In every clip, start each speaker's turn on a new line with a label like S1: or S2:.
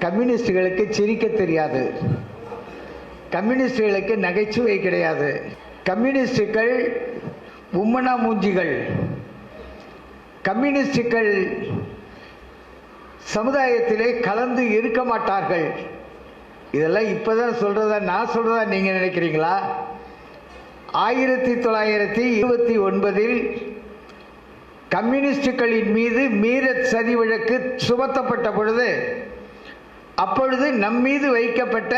S1: கம்யூனிஸ்டுகளுக்கு சிரிக்க தெரியாது, கம்யூனிஸ்டுகளுக்கு நகைச்சுவை கிடையாது, கம்யூனிஸ்டுகள் உம்மனா மூஞ்சிகள், கம்யூனிஸ்டுகள் சமுதாயத்திலே கலந்து இருக்க மாட்டார்கள். இதெல்லாம் இப்பதான் சொல்றதா நான் சொல்றதா நீங்க நினைக்கிறீங்களா? 1929 கம்யூனிஸ்டுகளின் மீது மீரட் சதி வழக்கு சுமத்தப்பட்ட பொழுது, அப்பொழுது நம் மீது வைக்கப்பட்ட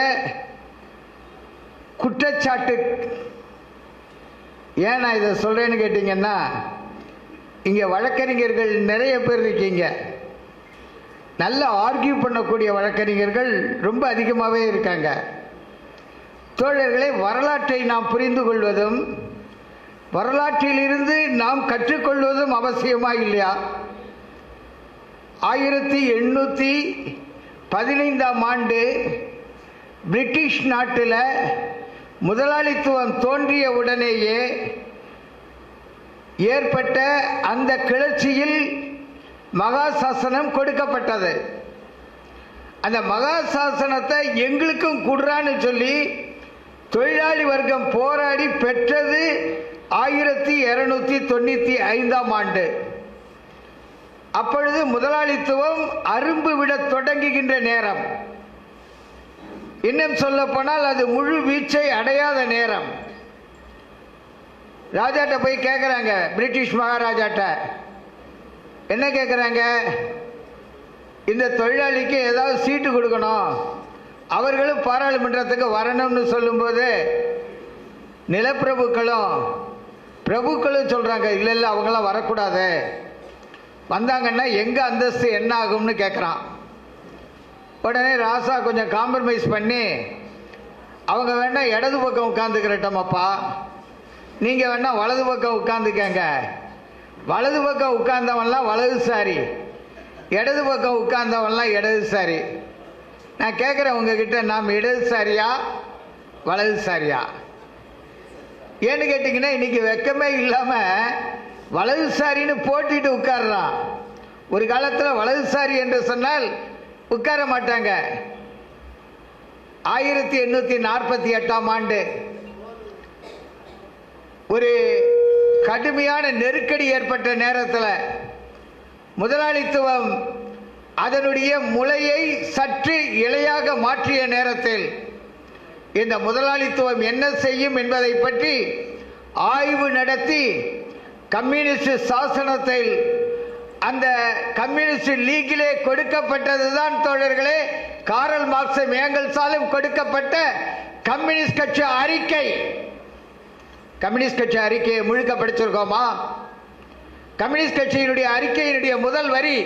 S1: குற்றச்சாட்டு, ஏன் நான் இதை சொல்றேன்னு கேட்டீங்கன்னா, இங்க வழக்கறிஞர்கள் நிறைய பேர் இருக்கீங்க, நல்ல ஆர்கியூ பண்ணக்கூடிய வழக்கறிஞர்கள் ரொம்ப அதிகமாகவே இருக்காங்க. தோழர்களே, வரலாற்றை நாம் புரிந்து கொள்வதும் வரலாற்றில் இருந்து நாம் கற்றுக்கொள்வதும் அவசியமா இல்லையா? 1815 ஆண்டு பிரிட்டிஷ் நாட்டில் முதலாளித்துவம் தோன்றிய உடனேயே ஏற்பட்ட அந்த கிளர்ச்சியில் மகா சாசனம் கொடுக்கப்பட்டது. அந்த மகா சாசனத்தை எங்களுக்கும் குடுறான்னு சொல்லி தொழிலாளி வர்க்கம் போராடி பெற்றது 1295 ஆண்டு. அப்பொழுது முதலாளித்துவம் அரும்பு விட தொடங்குகின்ற நேரம், இன்னும் சொல்ல போனால் அது முழு வீச்சை அடையாத நேரம். ராஜாட்ட போய் கேட்குறாங்க, பிரிட்டிஷ் மகாராஜாட்ட என்ன கேட்குறாங்க? இந்த தொழிலாளிக்கு ஏதாவது சீட்டு கொடுக்கணும், அவர்களும் பாராளுமன்றத்துக்கு வரணும்னு சொல்லும்போது நிலப்பிரபுக்களும் பிரபுக்களும் சொல்றாங்க, இல்லை இல்லை அவங்களாம் வரக்கூடாது, வந்தாங்கன்னா எங்க அந்தஸ்து என்ன ஆகும்னு கேட்குறான். உடனே ராசா கொஞ்சம் காம்ப்ரமைஸ் பண்ணி, அவங்க வேணா இடது பக்கம் உட்காந்துக்கிறட்டோமப்பா, நீங்க வேணா வலது பக்கம் உட்காந்துக்கங்க. வலது பக்கம் உட்கார்ந்தவன்லாம் வலதுசாரி, இடது பக்கம் உட்கார்ந்தவன்லாம் இடதுசாரி. நான் கேட்குறேன் உங்ககிட்ட, நாம் இடதுசாரியா வலதுசாரியா? ஏன்னு கேட்டீங்கன்னா, இன்னைக்கு வெக்கமே இல்லாம வலதுசாரின்னு போட்டிட்டு உட்கார்றான். ஒரு காலத்தில் வலதுசாரி என்று சொன்னால் உட்கார மாட்டாங்க. 1848 ஆண்டு ஒரு கடுமையான நெருக்கடி ஏற்பட்ட நேரத்தில், முதலாளித்துவம் அதனுடைய முளையை சற்று இளையாக மாற்றிய நேரத்தில், இந்த முதலாளித்துவம் என்ன செய்யும் என்பதை பற்றி ஆய்வு நடத்தி கம்யூனிஸ்ட் சாசனத்தில், அந்த கம்யூனிஸ்ட் லீகிலே கொடுக்கப்பட்டதுதான் தோழர்களே காரல் மார்க்சும் ஏங்கல்ஸாலும் கொடுக்கப்பட்ட கம்யூனிஸ்ட் கட்சி அறிக்கை. கம்யூனிஸ்ட் கட்சி அறிக்கையை முழுக்க படிச்சிருக்கோமா? கம்யூனிஸ்ட் கட்சியினுடைய அறிக்கையினுடைய முதல் வரி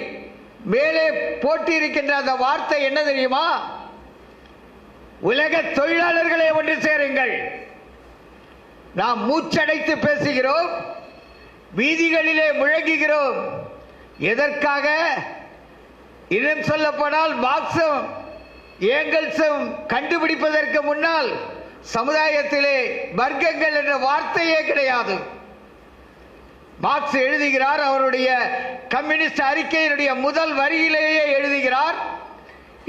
S1: மேலே போட்டிருக்கின்ற அந்த வார்த்தை என்ன தெரியுமா? உலக தொழிலாளர்களே ஒன்று சேருங்கள். நாம் மூச்சடைத்து பேசுகிறோம், வீதிகளிலே முழங்குகிறோம். எதற்காக? இன்னும் சொல்ல போனால் மார்க்சும் ஏங்கல்ஸும் கண்டுபிடிப்பதற்கு முன்னால் சமுதாயத்திலே வர்க்கங்கள் என்ற வார்த்தையே கிடையாது. மார்க்ஸ் எழுதுகிறார், அவருடைய கம்யூனிஸ்ட் அறிக்கையினுடைய முதல் வரியிலேயே எழுதுகிறார்,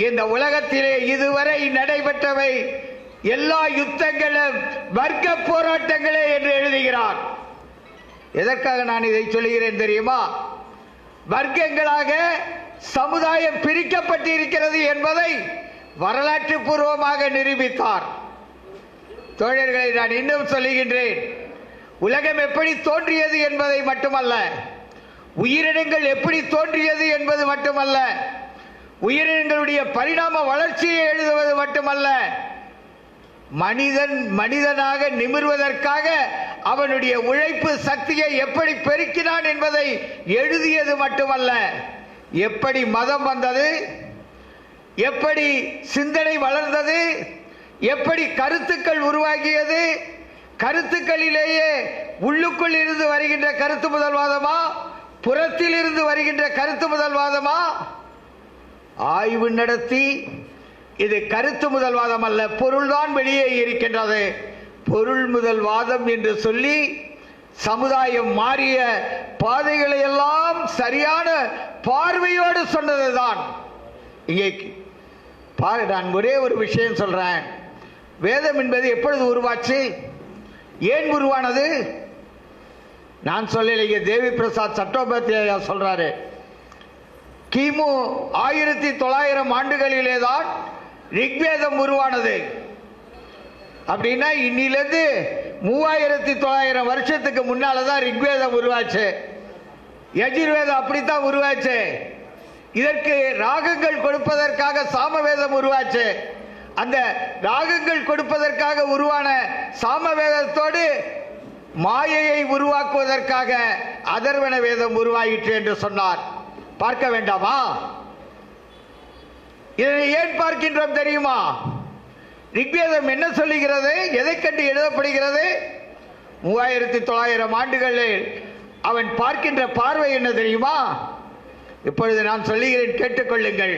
S1: இந்த உலகத்திலே இதுவரை நடைபெற்றவை எல்லா யுத்தங்களும் வர்க்க போராட்டங்களே என்று எழுதுகிறார். எதற்காக நான் இதை சொல்கிறேன் தெரியுமா? வர்க்கங்களாக சமுதாயம் பிரிக்கப்பட்டிருக்கிறது என்பதை வரலாற்று பூர்வமாக நிரூபித்தார். தோழர்களை, நான் இன்னும் சொல்லுகின்றேன், உலகம் எப்படி தோன்றியது என்பதை மட்டுமல்ல, உயிரினங்கள் எப்படி தோன்றியது என்பது மட்டுமல்ல, உயிரினங்களுடைய பரிணாம வளர்ச்சியை எழுதுவது மட்டுமல்ல, மனிதன் மனிதனாக நிமிர்வதற்காக அவனுடைய உழைப்பு சக்தியை எப்படி பெருக்கினான் என்பதை எழுதியது மட்டுமல்ல, எப்படி மதம் வந்தது, எப்படி சிந்தனை வளர்ந்தது, எப்படி கருத்துக்கள் உருவாகியது, கருத்துக்களிலேயே உள்ளுக்குள் இருந்து வருகின்ற கருத்து முதல்வாதமா, புறத்தில் இருந்து வருகின்ற கருத்து முதல்வாதமா, ஆய்வு நடத்தி இது கருத்து முதல்வாதம் அல்ல, பொருள்தான் வெளியே இருக்கின்றது, பொருள் முதல்வாதம் என்று சொல்லி சமுதாயம் மாறிய பாதைகளை எல்லாம் சரியான பார்வையோடு சொன்னதுதான் இங்கே பாரு, நான் ஒரே ஒரு விஷயம் சொல்றேன். வேதம் என்பது எப்பொழுது உருவாச்சு, ஏன் உருவானது? நான் சொல்லலையே, தேவி பிரசாத் சட்டோபாத்தியாயா சொல்றாரு. கிமு 1900 ஆண்டுகளிலே தான் ரிக்வேதம் உருவானது. அப்படின்னா இன்னிலிருந்து 3900 வருஷத்துக்கு முன்னாலதான் ரிக்வேதம் உருவாச்சு. யஜுர்வேதம் அப்படித்தான் உருவாச்சு. இதற்கு ராகங்கள் கொடுப்பதற்காக சாமவேதம் உருவாச்சு. அந்த ராகங்கள் கொடுப்பதற்காக உருவான சாமவேதத்தோடு மாயையை உருவாக்குவதற்காக அதர்வண வேதம் உருவாயிற்று என்று சொன்னார். பார்க்க வேண்டாமா? இதை ஏன் பார்க்கின்றோம் தெரியுமா? ரிக்வேதம் என்ன சொல்லுகிறது, எதை கண்டு எழுதப்படுகிறது? 3900 ஆண்டுகளில் அவன் பார்க்கின்ற பார்வை என்ன தெரியுமா? இப்பொழுது நான் சொல்லுகிறேன், கேட்டுக்கொள்ளுங்கள்.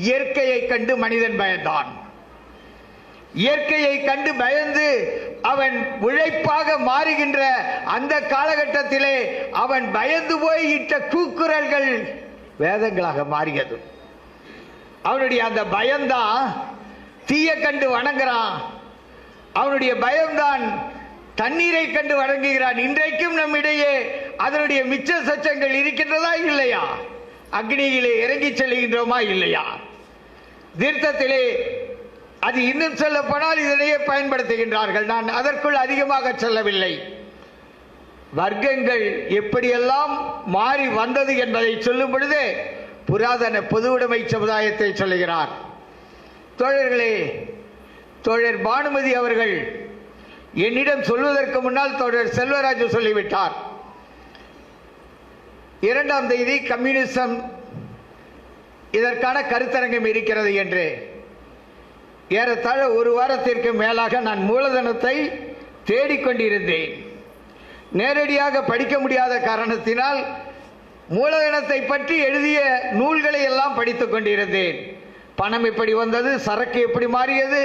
S1: இயற்கையை கண்டு மனிதன் பயந்தான். இயற்கையை கண்டு பயந்து அவன் உழைப்பாக மாறுகின்ற அந்த காலகட்டத்திலே அவன் பயந்து போய் இட்ட கூக்குரல்கள் வேதங்களாக மாறியது. அவனுடைய அந்த பயம்தான் தீய கண்டு வணங்குறான். அவனுடைய பயம்தான் தண்ணீரை கண்டு வணங்குகிறான். இன்றைக்கும் நம்மிடையே அதனுடைய மிச்ச சச்சங்கள் இருக்கின்றதா இல்லையா? அக்னியிலே இறங்கி செல்கின்றோமா இல்லையா? தீர்த்தத்திலே அது இன்னும் சொல்ல போனால் இதனையே பயன்படுத்துகின்றார்கள். நான் அதற்குள் அதிகமாக செல்லவில்லை. வர்க்கங்கள் எப்படியெல்லாம் மாறி வந்தது என்பதை சொல்லும் பொழுது புராதன பொதுவுடைமை சமுதாயத்தை சொல்லுகிறார். தோழர்களே, தோழர் பானுமதி அவர்கள் என்னிடம் சொல்வதற்கு முன்னால் தோழர் செல்வராஜ் சொல்லிவிட்டார். 2ஆம் தேதி கம்யூனிசம் இதற்கான கருத்தரங்கம் இருக்கிறது என்று. ஏறத்தாழ ஒரு வாரத்திற்கு மேலாக நான் மூலதனத்தை தேடிக்கொண்டிருந்தேன். நேரடியாக படிக்க முடியாத காரணத்தினால் மூலதனத்தை பற்றி எழுதிய நூல்களை எல்லாம் படித்துக் கொண்டிருந்தேன். பணம் எப்படி வந்தது, சரக்கு எப்படி மாறியது,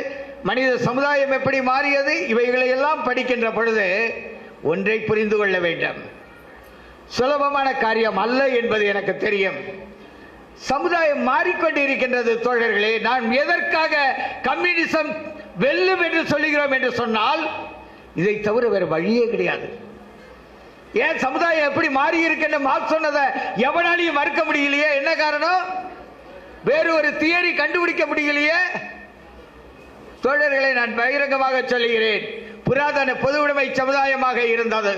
S1: மனித சமுதாயம் எப்படி மாறியது, இவைகளை எல்லாம் படிக்கின்ற பொழுது ஒன்றை புரிந்து கொள்ள வேண்டும். சுலபமான காரியம் அல்ல என்பது எனக்கு தெரியும். சமுதாயம் மாறிக்கொண்டிருக்கின்றது தோழர்களே. நான் எதற்காக கம்யூனிசம் வெல்லும் என்று சொல்லுகிறோம் என்று சொன்னால் இதை தவிர வேறு வழியே கிடையாது. ஏன் சமுதாயம் எப்படி மாறி இருக்கின்ற மார்க்ஸ் சொன்னதை எவனாலையும் மறுக்க முடியலையே? என்ன காரணம்? வேறு ஒரு தியரி கண்டுபிடிக்க முடியலையே. தோழர்களை நான் பகிரங்கமாக சொல்லுகிறேன், புராதன பொதுவுடைமை சமுதாயமாக இருந்தது.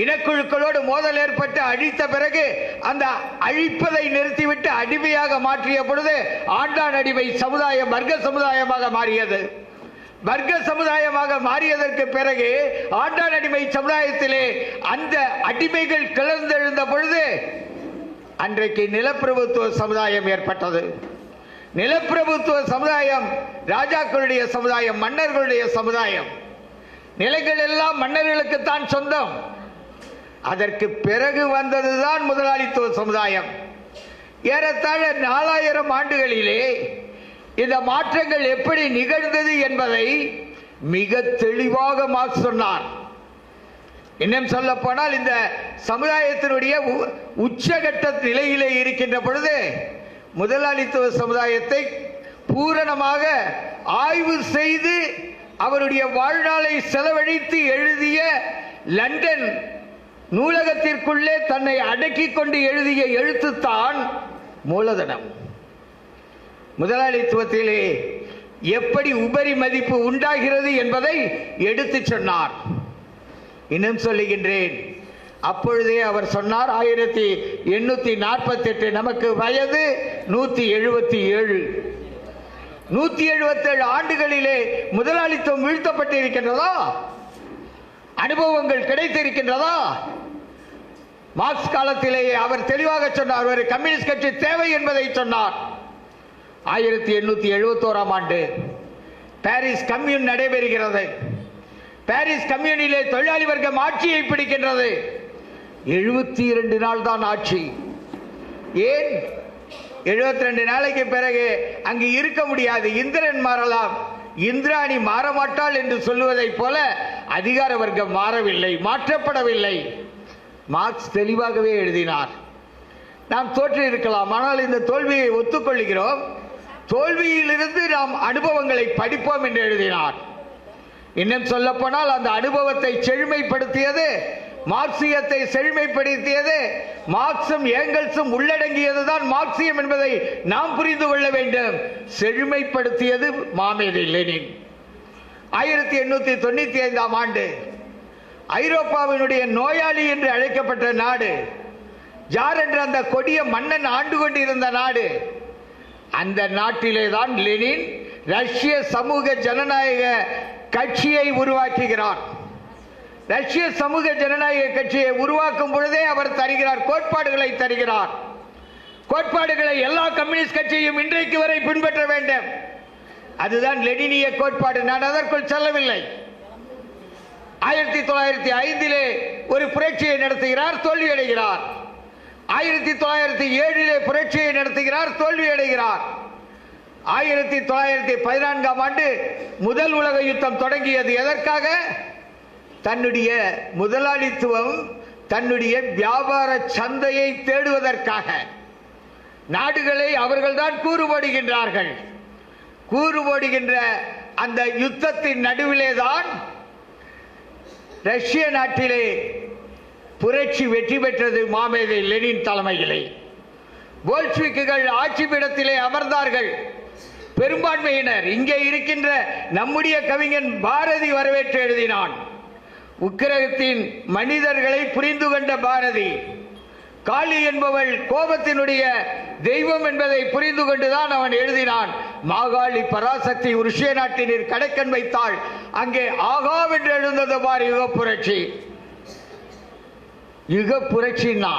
S1: இனக்குழுக்களோடு மோதல் ஏற்பட்டு அழித்த பிறகு அந்த அழிப்பதை நிறுத்திவிட்டு அடிமையாக மாற்றிய பொழுது ஆண்டான் அடிமை சமுதாயம் வர்க்க சமுதாயமாக மாறியது. வர்க்க சமுதாயமாக மாறியதற்கு பிறகு ஆண்டான் அடிமை சமுதாயத்திலே அந்த அடிமைகள் கிளர்ந்தெழுந்த பொழுது அன்றைக்கு நிலப்பிரபுத்துவ சமுதாயம் ஏற்பட்டது. நிலப்பிரபுத்துவ சமுதாயம் ராஜாக்களுடைய சமுதாயம், மன்னர்களுடைய சமுதாயம். நிலங்கள் எல்லாம் மன்னர்களுக்குத்தான் சொந்தம். அதற்கு பிறகு வந்ததுதான் முதலாளித்துவ சமுதாயம். ஏறத்தாழ 4000 ஆண்டுகளிலே இந்த மாற்றங்கள் எப்படி நிகழ்ந்தது என்பதை மிக தெளிவாக மார்க்ஸ் சொன்னார். இன்னும் சொல்ல போனால் இந்த சமுதாயத்தினுடைய உச்சகட்ட நிலையிலே இருக்கின்ற பொழுது முதலாளித்துவ சமுதாயத்தை பூரணமாக ஆய்வு செய்து அவருடைய வாழ்நாளை செலவழித்து எழுதிய லண்டன் நூலகத்திற்குள்ளே தன்னை அடக்கிக் கொண்டு எழுதிய எழுத்துத்தான் மூலதனம். முதலாளித்துவத்திலே எப்படி உபரி மதிப்பு உண்டாகிறது என்பதை எடுத்து சொன்னார். இன்னும் சொல்லுகின்றேன், அப்பொழுதே அவர் சொன்னார், 1848 நமக்கு வயது 177. 177 ஆண்டுகளிலே முதலாளித்துவம் வீழ்த்தப்பட்டிருக்கின்றதா? அனுபவங்கள் கிடைத்திருக்கின்றதா? மார்க்ஸ் காலத்திலேயே அவர் தெளிவாக சொன்னார், ஒரு கம்யூனிஸ்ட் கட்சி தேவை என்பதை சொன்னார். 1871 ஆண்டு பாரிஸ் கம்யூன் நடைபெறுகிறது. பாரிஸ் கம்யூனிலே தொழிலாளி வர்க்கம் ஆட்சியை பிடிக்கின்றது. 72 நாள் தான் ஆட்சி. ஏன் 72 நாளைக்கு பிறகு அங்கு இருக்க முடியாது, இந்திரன் மாறலாம், இந்திராணி மாறமாட்டாள் என்று சொல்லுவதை போல அதிகார வர்க்கம் மாறவில்லை, மாற்றப்படவில்லை. மார்க்ஸ் தெளிவாகவே எழுதினார். நாம் தோற்று இருக்கலாம், ஆனால் இந்த தோல்வியை ஒத்துக்கொள்கிறோம். தோல்வியிலிருந்து நாம் அனுபவங்களை படிப்போம் என்று எழுதினார். இன்னும் சொல்ல போனால் அந்த அனுபவத்தை செழுமைப்படுத்தியது, மார்க்சியத்தை செழுமைப்படுத்தியது, மார்க்சும் ஏங்கல்ஸும் உள்ளடங்கியதுதான் மார்க்சியம் என்பதை நாம் புரிந்து கொள்ள வேண்டும். செழுமைப்படுத்தியது மாமேதை லெனின். 1895ஆம் ஆண்டு ஐரோப்பாவினுடைய நோயாளி என்று அழைக்கப்பட்ட நாடு, ஜார் என்ற அந்த கொடிய மன்னன் ஆண்டு கொண்டிருந்த நாடு, அந்த நாட்டிலே தான் லெனின் ரஷ்ய சமூக ஜனநாயக கட்சியை உருவாக்குகிறார். ரஷ்ய சமூக ஜனநாயக கட்சியை உருவாக்கும் பொழுதே அவர் தருகிறார், கோட்பாடுகளை தருகிறார். கோட்பாடுகளை எல்லா கம்யூனிஸ்ட் கட்சியும் இன்றைக்கு வரை பின்பற்ற வேண்டும். அதுதான் லெனினிய கோட்பாடு. நான் அதற்குள் செல்லவில்லை. 1905 ஒரு புரட்சியை நடத்துகிறார், தோல்வியடைகிறார். 1907 புரட்சியை நடத்துகிறார், தோல்வியடைகிறார். 1914ஆம் ஆண்டு முதல் உலக யுத்தம் தொடங்கியது. எதற்காக? தன்னுடைய முதலாளித்துவம், தன்னுடைய வியாபார சந்தையை தேடுவதற்காக. நாடுகளை அவர்கள்தான் கூறுபடுகின்றார்கள். கூறுபடுகின்ற அந்த யுத்தத்தின் நடுவிலே தான் ரஷ்ய நாட்டிலே புரட்சி வெற்றி பெற்றது மாமேதை லெனின் தலைமையிலே. போல்ஷிவிக்குகள் ஆட்சி பீடத்திலே அமர்ந்தார்கள். பெரும்பான்மையினர், இங்கே இருக்கின்ற நம்முடைய கவிஞன் பாரதி வரவேற்று எழுதினான். உக்கிரகத்தின் மனிதர்களை புரிந்து கொண்ட பாரதி, காளி என்பவள் கோபத்தினுடைய தெய்வம் என்பதை புரிந்து கொண்டுதான் அவன் எழுதினான். மாகாளி பராசக்தி ருஷ்ய நாட்டினர் கடைக்கண் வைத்தாள், அங்கே ஆகாவென்று எழுந்தது பார் யுக புரட்சி. யுக புரட்சின்னா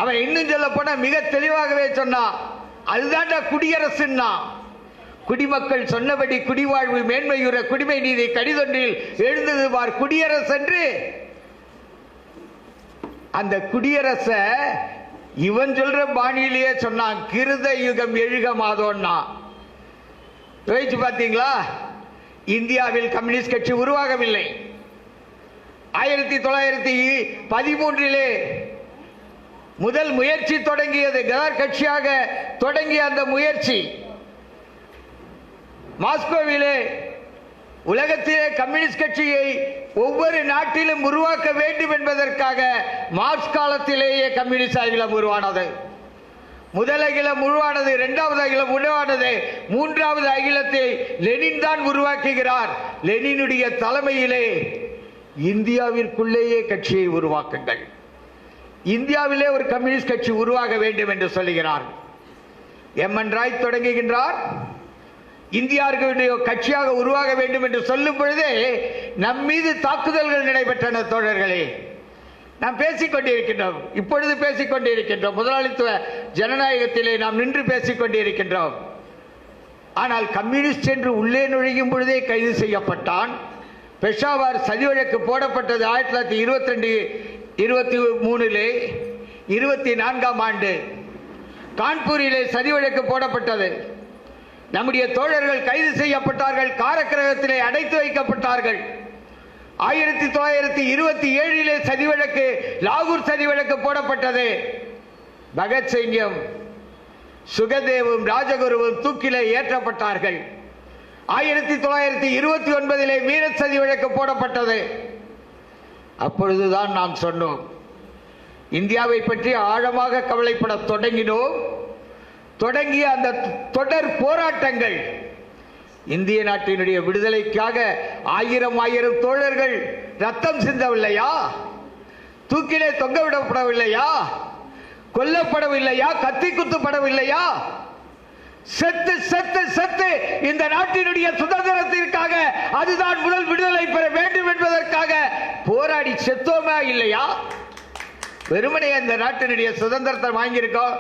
S1: அவன் இன்னும் சொல்ல போன மிக தெளிவாகவே சொன்னான், அதுதான்டா குடியரசுன்னா. குடிமக்கள் சொன்னபடி குடிவாழ்வு மேன்மையுற குடிமை நீதி கடிதொன்றில் எழுந்தது பார் குடியரசு என்று. அந்த குடியரச இவன் சொல்ற பாணியிலேயே சொன்னான், கிருத யுகம் எழுக மாதோன்னா. யோசிச்சு பார்த்தீங்களா? இந்தியாவில் கம்யூனிஸ்ட் கட்சி உருவாகவில்லை. 1913 முதல் முயற்சி தொடங்கியது. கதார் கட்சியாக தொடங்கிய அந்த முயற்சி மாஸ்கோவிலே உலகத்திலே கம்யூனிஸ்ட் கட்சியை ஒவ்வொரு நாட்டிலும் உருவாக்க வேண்டும் என்பதற்காக மார்க்ஸ் காலத்திலேயே கம்யூனிஸ்ட் அகிலம் உருவானது. முதல் அகிலம் உருவானது, இரண்டாவது அகிலம் உருவானது, மூன்றாவது அகிலத்தை லெனின் தான் உருவாக்குகிறார். லெனினுடைய தலைமையிலே இந்தியாவிற்குள்ளேயே கட்சியை உருவாக்குங்கள், இந்தியாவிலே ஒரு கம்யூனிஸ்ட் கட்சி உருவாக வேண்டும் என்று சொல்லுகிறார். எம்.என். ராய் தொடங்குகின்றார். இந்தியாவுடைய கட்சியாக உருவாக வேண்டும் என்று சொல்லும் பொழுதே நம் மீது தாக்குதல்கள் நடைபெற்றன. தோழர்களே, நாம் பேசிக்கொண்டிருக்கின்றோம், இப்பொழுது பேசிக்கொண்டிருக்கின்றோம், முதலாளித்துவ ஜனநாயகத்திலே நாம் நின்று பேசிக்கொண்டிருக்கின்றோம். ஆனால் கம்யூனிஸ்ட் என்று உள்ளே நுழையும் பொழுதே கைது செய்யப்பட்டான். பெஷாவர் சதி வழக்கு போடப்பட்டது 1922-23 24ஆம் ஆண்டு கான்பூரிலே சதி வழக்கு போடப்பட்டது. நம்முடைய தோழர்கள் கைது செய்யப்பட்டார்கள், காரக்கிரகத்திலே அடைத்து வைக்கப்பட்டார்கள். 1927 சதி வழக்கு, லாகூர் சதி வழக்கு போடப்பட்டது. பகத்சிங்கும் சுகதேவும் ராஜகுருவும் தூக்கிலே ஏற்றப்பட்டார்கள். 1929 மீரட் சதி வழக்கு போடப்பட்டது. அப்பொழுதுதான் நாம் சொன்னோம், இந்தியாவை பற்றி ஆழமாக கவலைப்பட தொடங்கினோம். தொடங்கிய அந்த தொடர் போராட்டங்கள், இந்திய நாட்டினுடைய விடுதலைக்காக ஆயிரம் தோழர்கள் ரத்தம் சிந்தவில்லையா? தூக்கிலே தொங்கவிடப்படவில்லையா? கொல்லப்படவில்லையா? கத்தி குத்துப்படவில்லையா? செத்து செத்து செத்து இந்த நாட்டினுடைய சுதந்திரத்திற்காக, அதுதான் முதல் விடுதலை பெற வேண்டும் என்பதற்காக போராடி செத்தோமா இல்லையா? வெறுமனே இந்த நாட்டினுடைய சுதந்திரத்தை வாங்கியிருக்கோம்,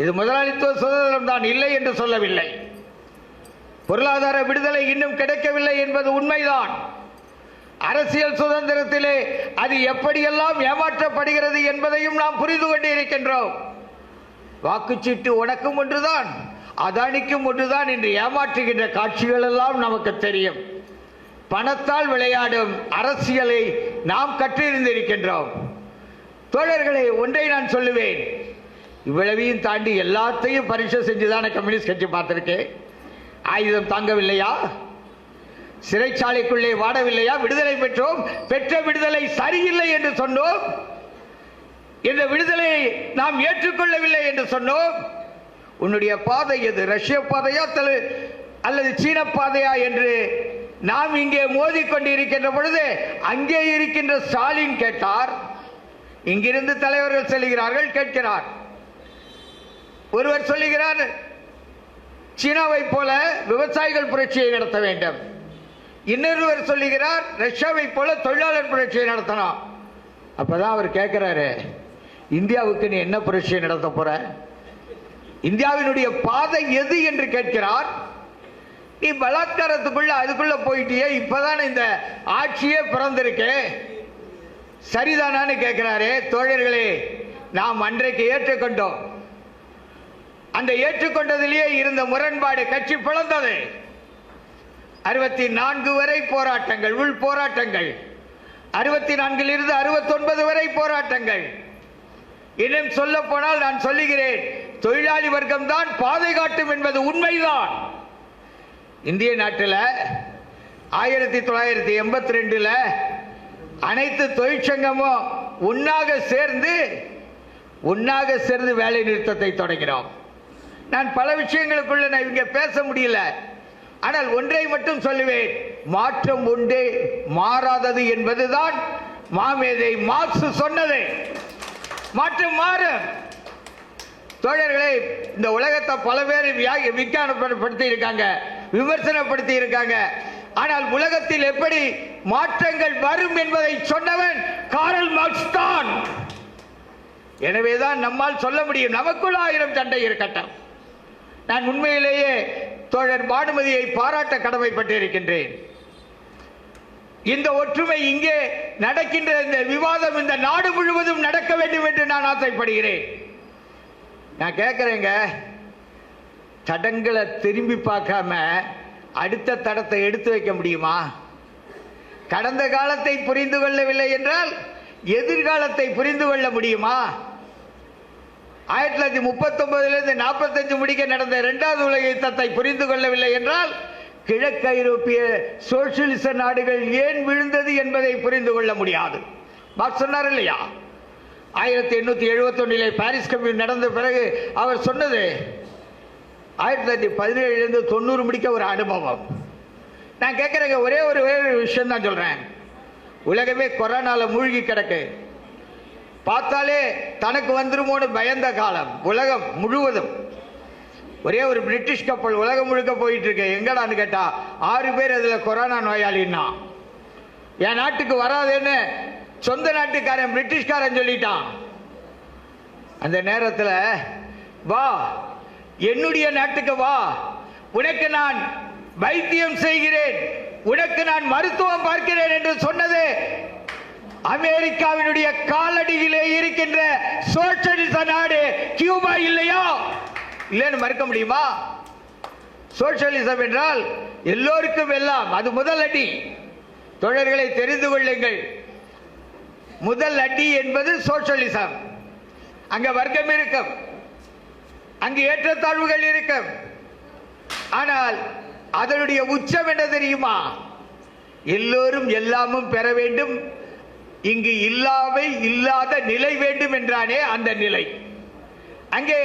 S1: இது முதலாளித்துவ சுதந்திரம் தான், இல்லை என்று சொல்லவில்லை. பொருளாதார விடுதலை இன்னும் கிடைக்கவில்லை என்பது உண்மைதான். அரசியல் சுதந்திரத்திலே அது எப்படியெல்லாம் ஏமாற்றப்படுகிறது என்பதையும் நாம் புரிந்து கொண்டிருக்கின்றோம். வாக்குச்சீட்டு உனக்கும் ஒன்றுதான், அதானிக்கும் ஒன்றுதான் என்று ஏமாற்றுகின்ற காட்சிகள் எல்லாம் நமக்கு தெரியும். பணத்தால் விளையாடும் அரசியலை நாம் கற்றிருந்திருக்கின்றோம். தோழர்களே, ஒன்றை நான் சொல்லுவேன், இவ்வளவையும் தாண்டி எல்லாத்தையும் பரீட்சை செஞ்சுதானே கம்யூனிஸ்ட் கட்சி பார்த்திருக்கேன். ஆயுதம் தாங்கவில்லையா? சிறைச்சாலைக்குள்ளே வாடவில்லையா? விடுதலை பெற்றோம், பெற்ற விடுதலை சரியில்லை என்று சொன்னோம். இந்த விடுதலையை நாம் ஏற்றுக்கொள்ளவில்லை என்று சொன்னோம். உன்னுடைய பாதை எது? ரஷ்ய பாதையா அல்லது சீன பாதையா என்று நாம் இங்கே மோதிக்கொண்டிருக்கின்ற பொழுது அங்கே இருக்கின்ற ஸ்டாலின் கேட்டார். இங்கிருந்து தலைவர்கள் செல்கிறார்கள், கேட்கிறார். ஒருவர் சொல்லுகிறார், சீனாவை போல விவசாயிகள் புரட்சியை நடத்த வேண்டும். இன்னொருவர் சொல்லுகிறார், ரஷ்யாவை போல தொழிலாளர் புரட்சியை நடத்தணும். அப்பதான் அவர் கேட்கிறாரு, இந்தியாவுக்கு நீ என்ன புரட்சியை நடத்த போற? இந்தியாவினுடைய பாதை எது என்று கேட்கிறார். நீ பலாத்காரத்துக்குள்ள அதுக்குள்ள போயிட்டியே, இப்பதான் இந்த ஆட்சியே பிறந்திருக்கே, சரிதானான்னு கேட்கிறாரே. தோழர்களே, நாம் அன்றைக்கு ஏற்றுக்கொண்டோம். அந்த ஏற்றுக்கொண்டதிலேயே இருந்த முரண்பாடு கட்சி பிளந்தது. 64 வரை போராட்டங்கள், உள் போராட்டங்கள், 64 இருந்து 69 வரை போராட்டங்கள். இன்னும் சொல்ல போனால் நான் சொல்லுகிறேன், தொழிலாளி வர்க்கம் தான் பாதை காட்டும் என்பது உண்மைதான். இந்திய நாட்டில் 1982 அனைத்து தொழிற்சங்கமும் ஒன்னாக சேர்ந்து வேலை நிறுத்தத்தை தொடங்கினோம். நான் பல விஷயங்களுக்குள்ள நான் இங்க பேச முடியல. ஆனால் ஒன்றை மட்டும் சொல்லுவேன், மாற்றம் உண்டு, மாறாதது என்பதுதான் மாமேதை மார்க்ஸ் சொன்னது. மாற்றம் மாறும். தோழர்களே, இந்த உலகத்தை பல பேர் விஞ்ஞானப்படுத்தி இருக்காங்க, விமர்சனப்படுத்தி இருக்காங்க. ஆனால் உலகத்தில் எப்படி மாற்றங்கள் வரும் என்பதை சொன்னவன் காரல் மார்க்ஸ் தான். எனவேதான் நம்மால் சொல்ல முடியும், நமக்குள் 1000 சண்டை இருக்கட்டும். நான் உண்மையிலேயே தோழர் பானுமதியை பாராட்ட கடமைப்பட்டு இருக்கின்றேன். இந்த ஒற்றுமை இங்கே நடக்கின்ற இந்த விவாதம் இந்த நாடு முழுவதும் நடக்க வேண்டும் என்று நான் ஆசைப்படுகிறேன். நான் கேட்கிறேங்க, தடங்களை திரும்பி பார்க்காம அடுத்த தடத்தை எடுத்து வைக்க முடியுமா? கடந்த காலத்தை புரிந்து கொள்ளவில்லை என்றால் எதிர்காலத்தை புரிந்து கொள்ள முடியுமா? 1939 45 முடிக்க நடந்த 2வது உலக யுத்தத்தை புரிந்து கொள்ளவில்லை என்றால் கிழக்கு ஐரோப்பிய சோசியலிச நாடுகள் ஏன் விழுந்தது என்பதை புரிந்து கொள்ள முடியாது. மார்க்ஸ் சொன்னார் இல்லையா? 1871 பாரிஸ் கம்யூன் நடந்த பிறகு அவர் சொன்னது 1917 90 முடிக்க ஒரு அனுபவம். நான் கேட்கிறேங்க, ஒரே ஒரு விஷயம் தான் சொல்றேன். உலகமே கொரோனால மூழ்கி கிடக்கு. பார்த்தாலே தனக்கு வந்துருமோன்னு பயந்த காலம் உலகம் முழுவதும். ஒரே ஒரு பிரிட்டிஷ் கப்பல் உலகம் முழுக்க போயிட்டு இருக்கு. எங்கடான்னு கேட்டா 6 பேர் அதுல கொரோனா நோயாளின்னா. என் நாட்டுக்கு வராதுன்னு சொந்த நாட்டுக்காரன் பிரிட்டிஷ்காரன் சொல்லிட்டான். அந்த நேரத்தில் வா, என்னுடைய நாட்டுக்கு வா, உனக்கு நான் வைத்தியம் செய்கிறேன், உனக்கு நான் மருத்துவம் பார்க்கிறேன் என்று சொன்னது அமெரிக்காவினுடைய காலடியிலே இருக்கின்ற சோசியலிச நாடு கியூபா இல்லையா? இல்லைன்னு மறுக்க முடியுமா? சோசியலிசம் என்றால் எல்லோருக்கும் எல்லாம், அது முதல் அடி. தோழர்களை தெரிந்து கொள்ளுங்கள், முதல் அடி என்பது சோசியலிசம். அங்க வர்க்கம் இருக்கும், அங்கு ஏற்றத்தாழ்வுகள் இருக்கும். ஆனால் அதனுடைய உச்சம் என்ன தெரியுமா? எல்லோரும் எல்லாமும் பெற வேண்டும், இங்கு இல்லாத நிலை வேண்டும் என்றானே அந்த நிலை. அங்கே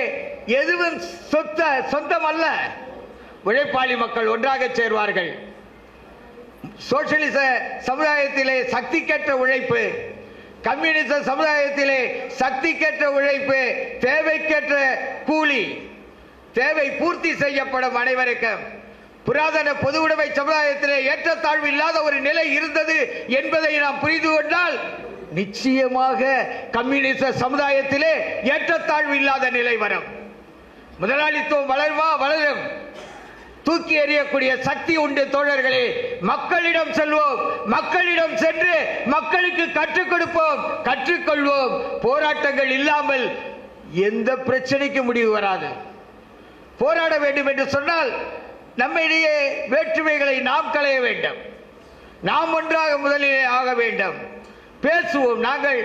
S1: எதுவும் சொந்தம் அல்ல. உழைப்பாளி மக்கள் ஒன்றாக சேர்வார்கள். சோசியலிச சமுதாயத்திலே சக்திக்கேற்ற உழைப்பு, கம்யூனிச சமுதாயத்திலே சக்திக்கேற்ற உழைப்பு, தேவைக்கேற்ற கூலி, தேவை பூர்த்தி செய்யப்படும் அனைவருக்கும். புராதன பொது உடைமை சமுதாயத்திலே ஏற்றத்தாழ்வு இல்லாத ஒரு நிலை இருந்தது என்பதை நாம் புரிந்து கொண்டால் நிச்சயமாக கம்யூனிச சமுதாயத்திலே ஏற்றத்தாழ்வு இல்லாத நிலை வரும். முதலாளித்துவம் வளரும். தூக்கி எறியக்கூடிய சக்தி உண்டு. தோழர்களே, மக்களிடம் செல்வோம், மக்களிடம் சென்று மக்களுக்கு கற்றுக் கொடுப்போம், கற்றுக்கொள்வோம். போராட்டங்கள் இல்லாமல் எந்த பிரச்சனைக்கு முடிவு வராது. போராட வேண்டும் என்று சொன்னால் நம்மிடையே வேற்றுமைகளை நாம் களைய வேண்டும். நாம் ஒன்றாக முதலிலே ஆக வேண்டும். பேசுவோம். நாங்கள்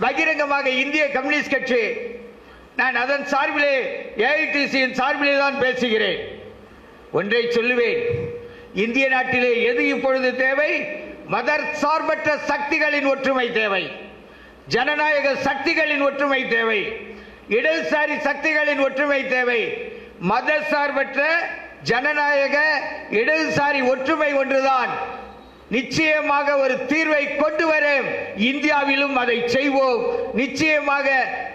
S1: பகிரங்கமாக இந்திய கம்யூனிஸ்ட் கட்சி நான் அதன் சார்பிலே ஏஐடிசியின் சார்பிலே தான் பேசுகிறேன். ஒன்றை சொல்லுவேன், இந்திய நாட்டிலே எது இப்பொழுது தேவை? மதர் சார்பற்ற சக்திகளின் ஒற்றுமை தேவை, ஜனநாயக சக்திகளின் ஒற்றுமை தேவை, இடதுசாரி சக்திகளின் ஒற்றுமை தேவை. மத சார்பற்ற ஜனநாயக இடதுசாரி ஒற்றுமை ஒன்றுதான் நிச்சயமாக ஒரு தீர்வை கொண்டு வரும். இந்தியாவிலும் அதை செய்வோம். நிச்சயமாக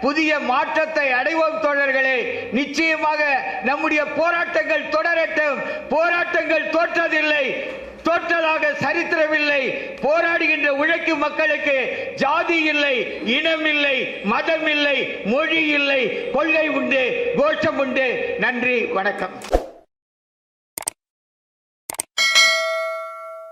S1: புதிய மாற்றத்தை அடைவோம் தோழர்களே. நிச்சயமாக நம்முடைய போராட்டங்கள் தொடரட்டும். போராட்டங்கள் தோற்றதில்லை, தோற்றதாக சரித்திரமில்லை. போராடுகின்ற உழைக்கும் மக்களுக்கு ஜாதி இல்லை, இனம் இல்லை, மதம் இல்லை, மொழி இல்லை, கொள்கை உண்டு, கோஷம் உண்டு. நன்றி, வணக்கம்.